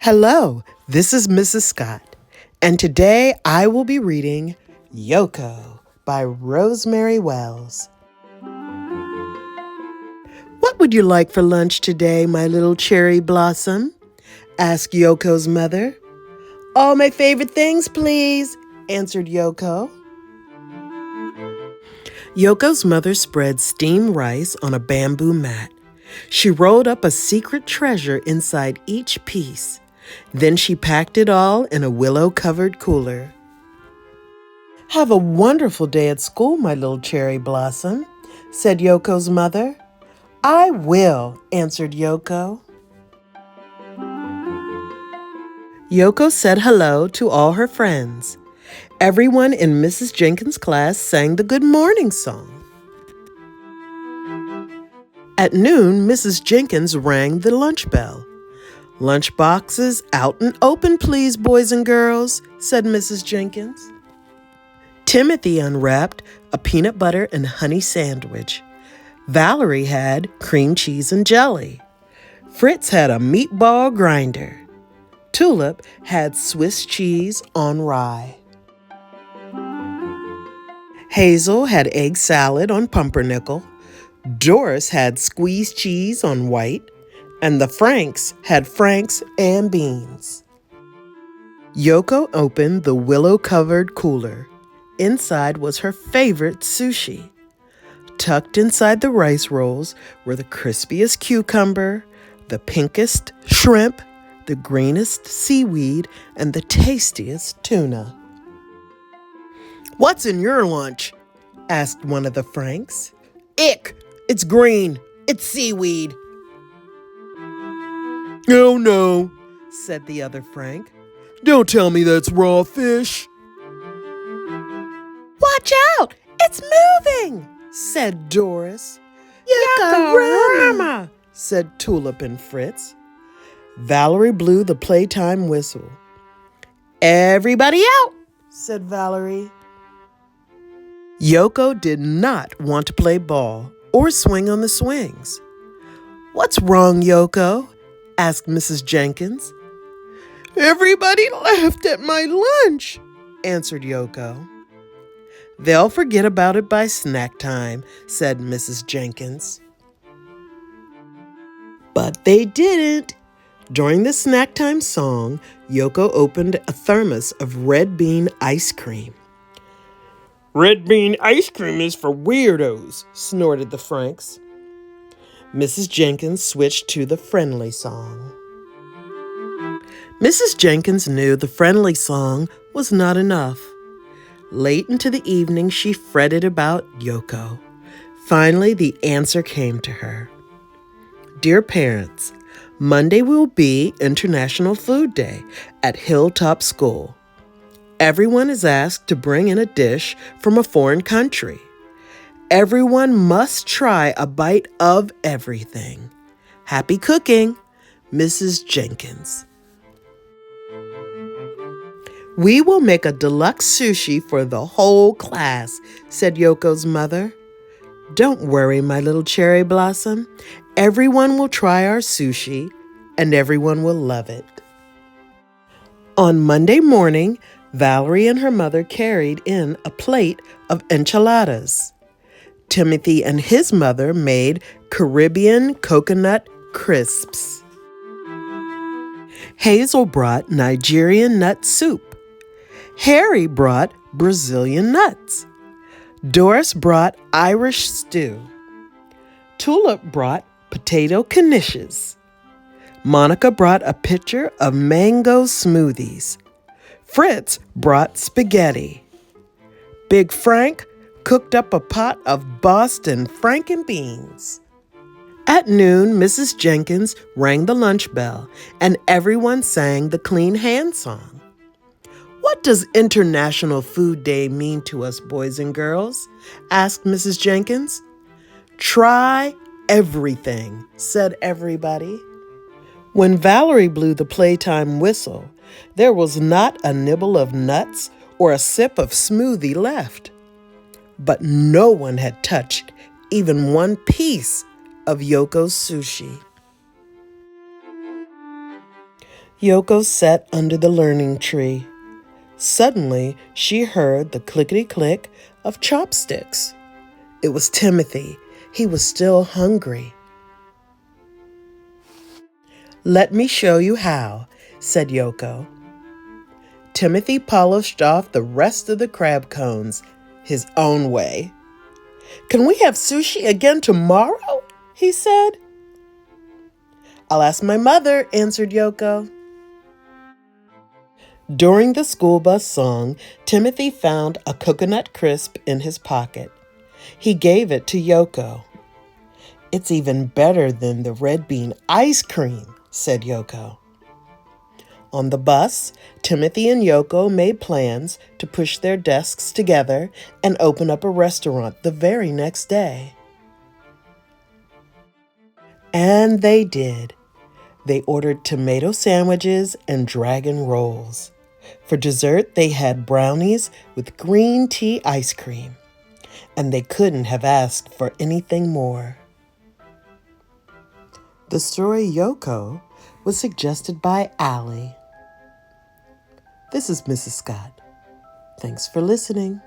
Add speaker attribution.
Speaker 1: Hello, this is Mrs. Scott, and today I will be reading Yoko by Rosemary Wells. What would you like for lunch today, my little cherry blossom? Asked Yoko's mother. All my favorite things, please, answered Yoko. Yoko's mother spread steamed rice on a bamboo mat. She rolled up a secret treasure inside each piece. Then she packed it all in a willow-covered cooler. Have a wonderful day at school, my little cherry blossom, said Yoko's mother. I will, answered Yoko. Yoko said hello to all her friends. Everyone in Mrs. Jenkins' class sang the good morning song. At noon, Mrs. Jenkins rang the lunch bell. Lunch boxes out and open, please, boys and girls, said Mrs. Jenkins. Timothy unwrapped a peanut butter and honey sandwich. Valerie had cream cheese and jelly. Fritz had a meatball grinder. Tulip had Swiss cheese on rye. Hazel had egg salad on pumpernickel. Doris had squeezed cheese on white. And the Franks had franks and beans. Yoko opened the willow-covered cooler. Inside was her favorite sushi. Tucked inside the rice rolls were the crispiest cucumber, the pinkest shrimp, the greenest seaweed, and the tastiest tuna. What's in your lunch? Asked one of the Franks. Ick! It's green! It's seaweed! Oh no, said the other Frank. Don't tell me that's raw fish. Watch out! It's moving, said Doris. Yakarama, said Tulip and Fritz. Valerie blew the playtime whistle. Everybody out, said Valerie. Yoko did not want to play ball or swing on the swings. What's wrong, Yoko? Asked Mrs. Jenkins. Everybody laughed at my lunch, answered Yoko. They'll forget about it by snack time, said Mrs. Jenkins. But they didn't. During the snack time song, Yoko opened a thermos of red bean ice cream. Red bean ice cream is for weirdos, snorted the Franks. Mrs. Jenkins switched to the friendly song. Mrs. Jenkins knew the friendly song was not enough. Late into the evening, she fretted about Yoko. Finally, the answer came to her. Dear parents, Monday will be International Food Day at Hilltop School. Everyone is asked to bring in a dish from a foreign country. Everyone must try a bite of everything. Happy cooking, Mrs. Jenkins. We will make a deluxe sushi for the whole class, said Yoko's mother. Don't worry, my little cherry blossom. Everyone will try our sushi, and everyone will love it. On Monday morning, Valerie and her mother carried in a plate of enchiladas. Timothy and his mother made Caribbean coconut crisps. Hazel brought Nigerian nut soup. Harry brought Brazilian nuts. Doris brought Irish stew. Tulip brought potato knishes. Monica brought a pitcher of mango smoothies. Fritz brought spaghetti. Big Frank cooked up a pot of Boston frankenbeans. At noon, Mrs. Jenkins rang the lunch bell, and everyone sang the Clean Hands song. What does International Food Day mean to us, boys and girls? Asked Mrs. Jenkins. Try everything, said everybody. When Valerie blew the playtime whistle, there was not a nibble of nuts or a sip of smoothie left. But no one had touched even one piece of Yoko's sushi. Yoko sat under the learning tree. Suddenly, she heard the clickety-click of chopsticks. It was Timothy. He was still hungry. "Let me show you how," said Yoko. Timothy polished off the rest of the crab cones his own way. "Can we have sushi again tomorrow?" he said. "I'll ask my mother," answered Yoko. During the school bus song, Timothy found a coconut crisp in his pocket. He gave it to Yoko. "It's even better than the red bean ice cream," said Yoko. On the bus, Timothy and Yoko made plans to push their desks together and open up a restaurant the very next day. And they did. They ordered tomato sandwiches and dragon rolls. For dessert, they had brownies with green tea ice cream. And they couldn't have asked for anything more. The story Yoko was suggested by Allie. This is Mrs. Scott. Thanks for listening.